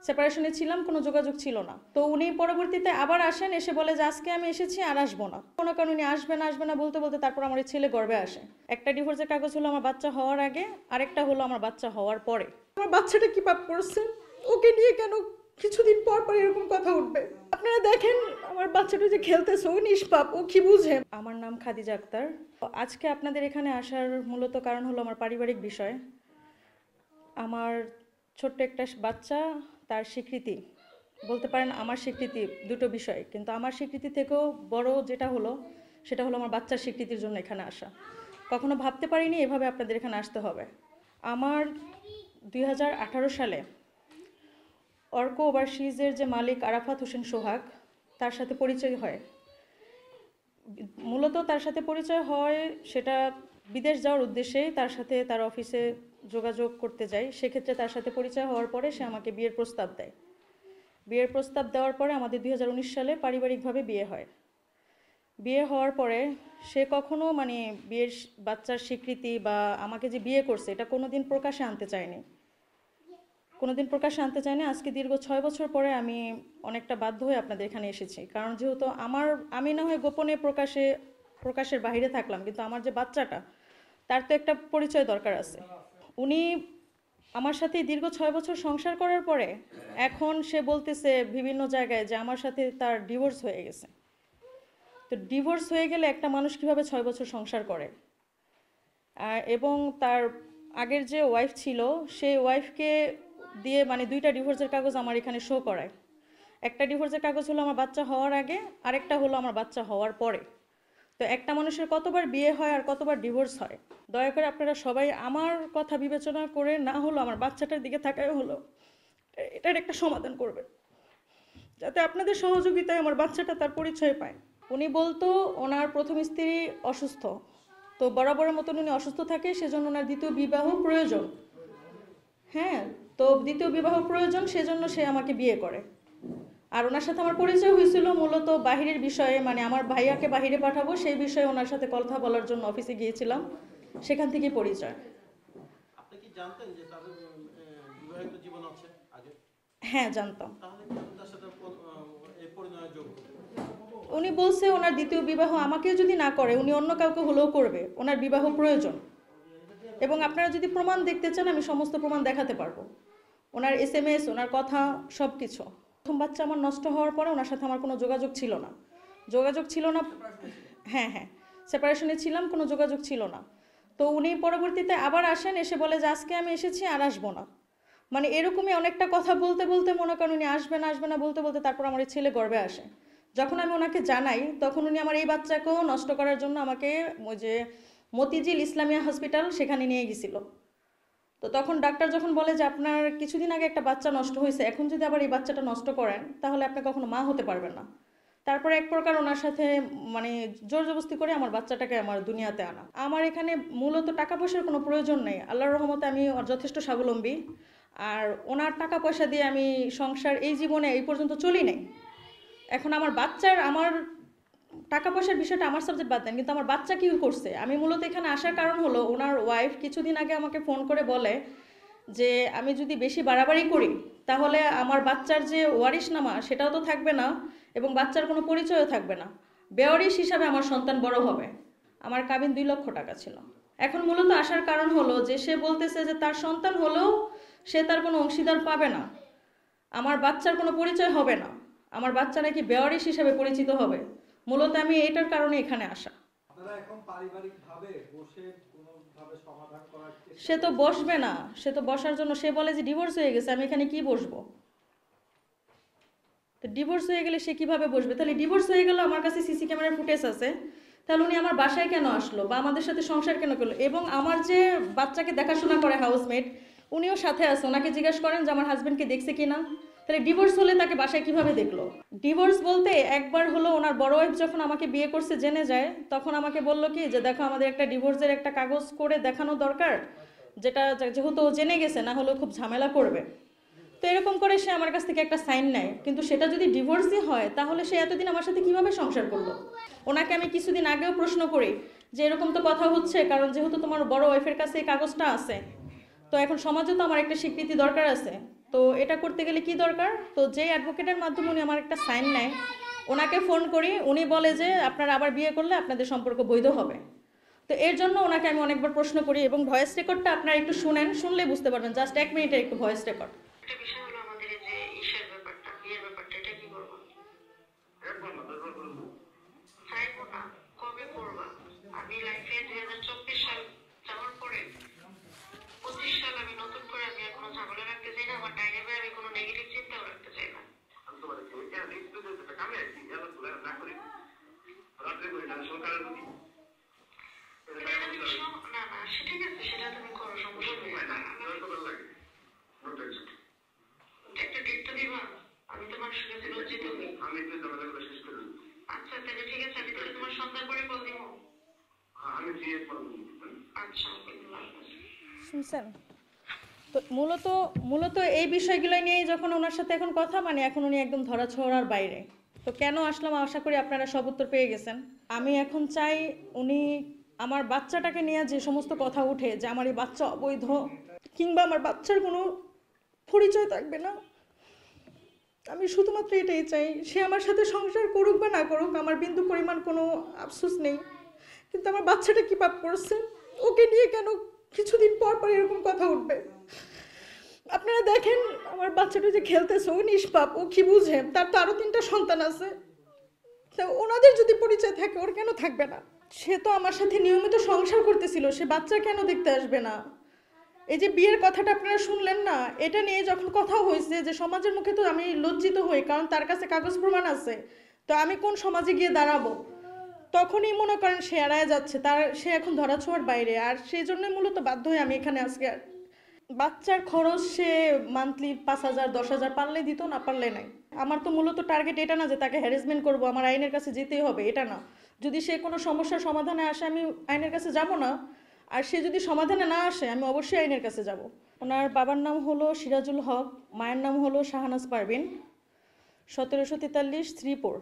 সেপারেশনে ছিলাম, কোনো যোগাযোগ ছিল না। তো উনি পরবর্তীতে আবার আসেন, এসে বলে যে আজকে আমি এসেছি আর আসবো না। কোনো কারণ উনি আসবে না বলতে বলতে তারপর আমার এই ছেলে গর্ভে আসে। একটা ডিভোর্সের কাগজ হলো আমার বাচ্চা হওয়ার আগে, আরেকটা হলো আমার বাচ্চা হওয়ার পরে। আমার বাচ্চাটা কি পাপ করছে, ওকে নিয়ে কেন কিছুদিন পর পর এরকম কথা উঠবে? আপনারা দেখেন আমার বাচ্চাটা যে খেলতেছে, ও নিষ্পাপ, ও কি বুঝে? আমার নাম খাদিজা আক্তার। আজকে আপনাদের এখানে আসার মূলত কারণ হলো আমার পারিবারিক বিষয়। আমার ছোট্ট একটা বাচ্চা, তার স্বীকৃতি বলতে পারেন, আমার স্বীকৃতি দুটো বিষয়, কিন্তু আমার স্বীকৃতি থেকেও বড় যেটা হলো সেটা হলো আমার বাচ্চার স্বীকৃতির জন্য এখানে আসা। কখনো ভাবতে পারিনি এভাবে আপনাদের এখানে আসতে হবে। আমার 2018 সালে অর্ক ওভারসিজের যে মালিক আরাফাত হোসেন সোহাগ, তার সাথে পরিচয় হয়। মূলত তার সাথে পরিচয় হয় সেটা বিদেশ যাওয়ার উদ্দেশ্যেই তার সাথে তার অফিসে যোগাযোগ করতে যাই। সেক্ষেত্রে তার সাথে পরিচয় হওয়ার পরে সে আমাকে বিয়ের প্রস্তাব দেয়। বিয়ের প্রস্তাব দেওয়ার পরে আমাদের 2019 সালে পারিবারিকভাবে বিয়ে হয়। বিয়ে হওয়ার পরে সে কখনো বিয়ের বাচ্চার স্বীকৃতি বা আমাকে যে বিয়ে করছে এটা কোনোদিন প্রকাশে আনতে চায়নি। আজকে দীর্ঘ 6 বছর পরে আমি অনেকটা বাধ্য হয়ে আপনাদের এখানে এসেছি। কারণ যেহেতু আমি না হয় গোপনে প্রকাশের বাইরে থাকলাম, কিন্তু আমার যে বাচ্চাটা, তার তো একটা পরিচয় দরকার আছে। উনি আমার সাথে দীর্ঘ 6 বছর সংসার করার পরে এখন সে বলতেছে বিভিন্ন জায়গায় যে আমার সাথে তার ডিভোর্স হয়ে গেছে। তো ডিভোর্স হয়ে গেলে একটা মানুষ কীভাবে 6 বছর সংসার করে? এবং তার আগের যে ওয়াইফ ছিল, সেই ওয়াইফকে দিয়ে দুইটা ডিভোর্সের কাগজ আমার এখানে শো করায়। একটা ডিভোর্সের কাগজ হলো আমার বাচ্চা হওয়ার আগে, আরেকটা হলো আমার বাচ্চা হওয়ার পরে। তো একটা মানুষের কতবার বিয়ে হয় আর কতবার ডিভোর্স হয়? দয়া করে আপনারা সবাই আমার কথা বিবেচনা করে না হলো আমার বাচ্চাটার দিকে তাকায় হলো এটার একটা সমাধান করবে, যাতে আপনাদের সহযোগিতায় আমার বাচ্চাটা তার পরিচয় পায়। উনি বলতো ওনার প্রথম স্ত্রী অসুস্থ, তো বরাবরের মতন উনি অসুস্থ থাকে, সেজন্য ওনার দ্বিতীয় বিবাহ প্রয়োজন। হ্যাঁ, তো দ্বিতীয় বিবাহ প্রয়োজন, সেজন্য সে আমাকে বিয়ে করে। আর ওনার সাথে আমার পরিচয় হয়েছিল মূলত বাহিরের বিষয়ে, আমার ভাইয়াকে বাহিরে পাঠাবো সেই বিষয়ে ওনার সাথে কথা বলার জন্য অফিসে গিয়েছিলাম, সেখান থেকে পরিচয়। আপনি কি জানতেন যে তাদের বিবাহিত জীবন আছে আগে? হ্যাঁ, জানতাম। তাহলে তার সাথে এই পরিণয় যোগ উনি বলছে ওনার দ্বিতীয় বিবাহ আমাকেও যদি না করে উনি অন্য কাউকে হলেও করবে, ওনার বিবাহ প্রয়োজন। এবং আপনারা যদি প্রমাণ দেখতে চান আমি সমস্ত প্রমাণ দেখাতে পারবো, ওনার SMS, ওনার কথা, সব কিছু। প্রথম বাচ্চা আমার নষ্ট হওয়ার পরে ওনার সাথে আমার কোনো যোগাযোগ ছিল না। হ্যাঁ, সেপারেশনে ছিলাম, কোনো যোগাযোগ ছিল না। তো উনি পরবর্তীতে আবার আসেন, এসে বলে যে আজকে আমি এসেছি আর আসবো না। এরকমই অনেকটা কথা বলতে বলতে মনে করেন উনি আসবে না বলতে বলতে তারপর আমার এই ছেলে গর্ভে আসে। যখন আমি ওনাকে জানাই তখন উনি আমার এই বাচ্চাকেও নষ্ট করার জন্য আমাকে ওই যে মতিঝিল ইসলামিয়া হসপিটাল সেখানে নিয়ে গেছিল। তো তখন ডাক্তার যখন বলে যে আপনার কিছুদিন আগে একটা বাচ্চা নষ্ট হয়েছে, এখন যদি আবার এই বাচ্চাটা নষ্ট করেন তাহলে আপনি কখনো মা হতে পারবেন না। তারপরে এক প্রকার ওনার সাথে জোর জবরদস্তি করে আমার বাচ্চাটাকে আমার দুনিয়াতে আনা। আমার এখানে মূলত টাকা পয়সার কোনো প্রয়োজন নেই, আল্লাহর রহমতে আমি যথেষ্ট স্বাবলম্বী। আর ওনার টাকা পয়সা দিয়ে আমি সংসার এই জীবনে এই পর্যন্ত চলি নাই। এখন আমার টাকা পয়সার বিষয়টা আমার সাবজেক্ট বাদ দেন, কিন্তু আমার বাচ্চা কি করছে? আমি মূলত এখানে আসার কারণ হলো ওনার ওয়াইফ কিছুদিন আগে আমাকে ফোন করে বলে যে আমি যদি বেশি বাড়াবাড়ি করি তাহলে আমার বাচ্চার যে ওয়ারিশনামা সেটাও তো থাকবে না এবং বাচ্চার কোনো পরিচয়ও থাকবে না। বেওয়ারিশ হিসাবে আমার সন্তান বড় হবে। আমার কাবিন 2 লক্ষ টাকা ছিল। এখন মূলত আসার কারণ হলো যে সে বলতেছে যে তার সন্তান হলেও সে তার কোনো অংশীদার পাবে না, আমার বাচ্চার কোনো পরিচয় হবে না, আমার বাচ্চা নাকি বেওয়ারিশ হিসাবে পরিচিত হবে। মূলত আমি এটার কারণে এখানে আসা। সে তো বসবে না, সে তো বসার জন্য সে বলে যে ডিভোর্স হয়ে গেছে, আমি এখানে কি বসবো? তো ডিভোর্স হয়ে গেলে সে কিভাবে বসবে? তাহলে ডিভোর্স হয়ে গেল, আমার কাছে সিসি ক্যামেরার ফুটেজ আছে, তাহলে উনি আমার বাসায় কেন আসলো বা আমাদের সাথে সংসার কেন করলো? এবং আমার যে বাচ্চাকে দেখাশোনা করে হাউসমেট, উনিও সাথে আছে, ওনাকে জিজ্ঞাসা করেন যে আমার হাজবেন্ডকে দেখছে কিনা। তাহলে ডিভোর্স হলে তাকে বাসায় কিভাবে দেখলো? ডিভোর্স বলতে একবার হলো ওনার বড় ওয়াইফ যখন আমাকে বিয়ে করছে জেনে যায়, তখন আমাকে বলল কি যে দেখো আমাদের একটা ডিভোর্সের একটা কাগজ করে দেখানো দরকার, যেটা যেহেতু ও জেনে গেছে, না হলেও খুব ঝামেলা করবে। তো এরকম করে সে আমার কাছ থেকে একটা সাইন নেয়, কিন্তু সেটা যদি ডিভোর্সই হয় তাহলে সে এতদিন আমার সাথে কিভাবে সংসার করলো? ওনাকে আমি কিছুদিন আগেও প্রশ্ন করি যে এরকম তো কথা হচ্ছে, কারণ যেহেতু তোমার বড় ওয়াইফের কাছে এই কাগজটা আছে, তো এখন সমাজে তো আমার একটা স্বীকৃতি দরকার আছে, তো এটা করতে গেলে কি দরকার, তো যে অ্যাডভোকেটের মাধ্যমে উনি আমার একটা সাইন নেয়, ওনাকে ফোন করি, উনি বলে যে আপনারা আবার বিয়ে করলে আপনাদের সম্পর্ক বৈধ হবে। তো এর জন্য ওনাকে আমি অনেকবার প্রশ্ন করি, এবং ভয়েস রেকর্ডটা আপনারা একটু শুনেন, শুনলে বুঝতে পারবেন, জাস্ট 1 মিনিটের একটু ভয়েস রেকর্ড। একটা বিষয় হলো আমাদের এই যে ঈশার ব্যাপারটা, বিয়ের ব্যাপারটা, এটা কি করবো? চাইবো না, কবে করবা? আমি লাইফে 2024 সাল যাওয়ার পরে 25 সাল আমি নতুন করে আমি আর কোনো ঝামেলা রাখতে চাই না, আমার ডাইনে ভাই আমি কোনো নেগেটিভ চিন্তাও রাখতে চাই না। না না, সে ঠিক আছে, সেটা তুমি করো, সমস্যা নেই। একটা ডেট তো দিবা, আমি তো মানুষের কাছে লজ্জিত হই। আচ্ছা তাহলে ঠিক আছে, আমি তাহলে তোমার সন্ধ্যার পরে কল দিব। আচ্ছা শুনছেন? তো মূলত এই বিষয়গুলো নিয়েই যখন ওনার সাথে এখন কথা, মানে এখন উনি একদম ধরাছোঁয়ার বাইরে। তো কেন আসলাম, আশা করি আপনারা সব উত্তর পেয়ে গেছেন। আমি এখন চাই উনি আমার বাচ্চাটাকে নিয়ে যে সমস্ত কথা উঠে যে আমার এই বাচ্চা অবৈধ, কিংবা আমার বাচ্চার কোনো পরিচয় থাকবে না, আমি শুধুমাত্র এটাই চাই, সে আমার সাথে সংসার করুক বা না করুক, আমার বিন্দু পরিমাণ কোনো আফসোস নেই। কিন্তু আমার বাচ্চাটা কি পাপ করছে, ওকে নিয়ে কেন কিছুদিন পর পর এরকম কথা উঠবে? আপনারা দেখেন আমার বাচ্চাটা যে খেলতেছে, ও নিষ্পাপ, ও কি বুঝে? তার তো আরও 3টা সন্তান আছে, তা ওনাদের যদি পরিচয় থাকে, ওর কেন থাকবে না? সে তো আমার সাথে নিয়মিত সংসার করতেছিল, সে বাচ্চা কেন দেখতে আসবে না? এই যে বিয়ের কথাটা আপনারা শুনলেন না, এটা নিয়ে যখন কথা হয়েছে যে সমাজের মুখে, তো আমি লজ্জিত হই, কারণ তার কাছে কাগজ প্রমাণ আছে, তো আমি কোন সমাজে গিয়ে দাঁড়াবো? তখনই মনে করেন সে এড়ায় যাচ্ছে, সে এখন ধরাছোঁয়ার বাইরে, আর সেই জন্যই মূলত বাধ্য হয়ে আমি এখানে আজকে। বাচ্চার খরচ সে মান্থলি 5,000 10,000 পারলে দিত, না পারলে নাই। আমার তো মূলত টার্গেট এটা না যে তাকে হ্যারাসমেন্ট করব, আমার আইনের কাছে যেতেই হবে, এটা না। যদি সে কোনো সমস্যার সমাধানে আসে, আমি আইনের কাছে যাব না, আর সে যদি সমাধানে না আসে, আমি অবশ্যই আইনের কাছে যাব। ওনার বাবার নাম হলো সিরাজুল হক, মায়ের নাম হলো শাহানাজ পারভিন, 1743 শ্রীপুর।